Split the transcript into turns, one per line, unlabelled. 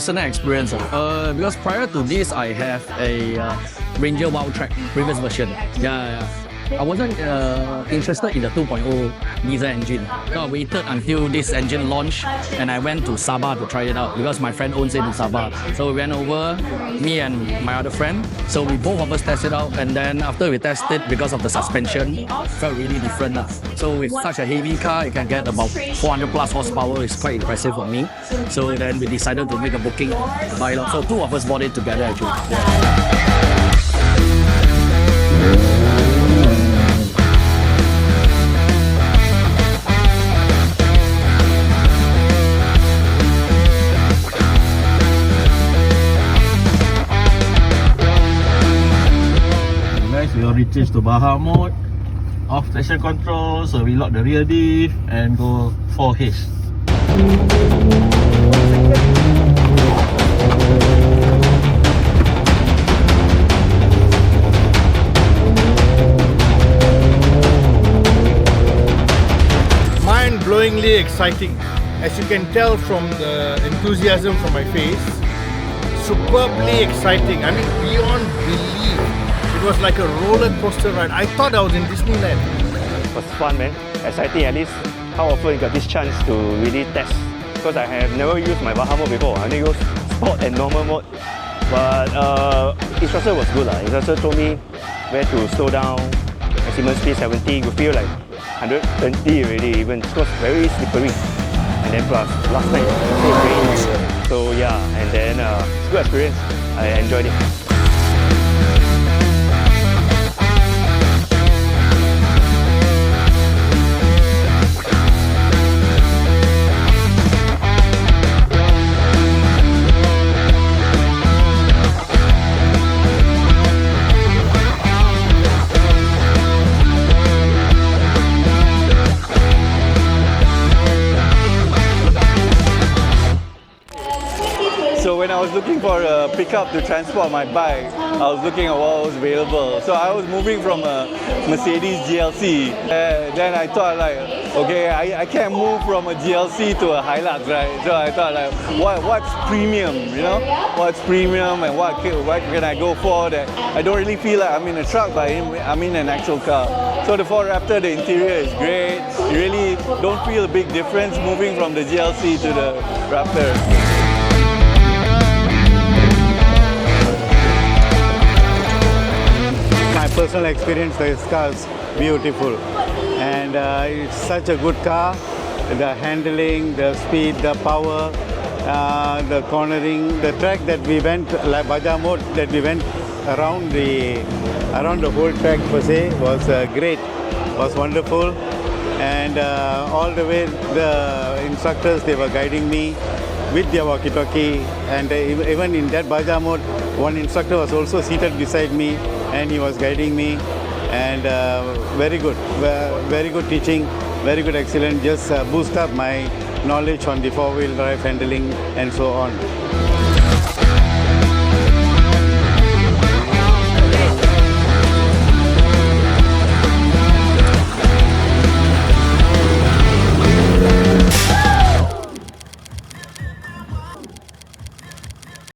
personal experience. Because prior to this, I have a Ranger Wildtrak previous version. Yeah. I wasn't interested in the 2.0 diesel engine. So I waited until this engine launched and I went to Sabah to try it out because my friend owns it in Sabah. So we went over, me and my other friend. So we both of us tested out, and then after we tested, because of the suspension, felt really different. So with such a heavy car, it can get about 400 plus horsepower. It's quite impressive for me. So then we decided to make a booking to buy it. So two of us bought it together actually. Yeah.
We already changed to Baja Mode, off traction control, so we lock the rear diff and go 4H. Mind-blowingly exciting, as you can tell from the enthusiasm from my face. Superbly exciting, I mean beyond belief. It was like a roller coaster ride. I thought I was in Disneyland.
It was fun, man. Exciting, at least. How often you got this chance to really test? Because I have never used my Baja Mode before. I only used Sport and normal mode. But instructor was good. Instructor told me where to slow down. Maximum speed 70. You feel like 120 already even. It was very slippery. And then plus, last night, it was rain. So yeah, and then it's a good experience. I enjoyed it. So when I was looking for a pickup to transport my bike, I was looking at what was available. So I was moving from a Mercedes GLC. Then I thought like, okay, I can't move from a GLC to a Hilux, right? So I thought like, what's premium, you know? What's premium and what can I go for that I don't really feel like I'm in a truck, but I'm in an actual car. So the Ford Raptor, the interior is great. You really don't feel a big difference moving from the GLC to the Raptor.
Personal experience, this car is beautiful, and it's such a good car. The handling, the speed, the power, the cornering, the track that we went, like Baja Mode, that we went around the whole track per se was great, was wonderful, and all the way the instructors, they were guiding me with their walkie-talkie, and even in that Baja Mode, one instructor was also seated beside me and he was guiding me, and very good teaching, very good, excellent, just boost up my knowledge on the four-wheel drive handling and so on.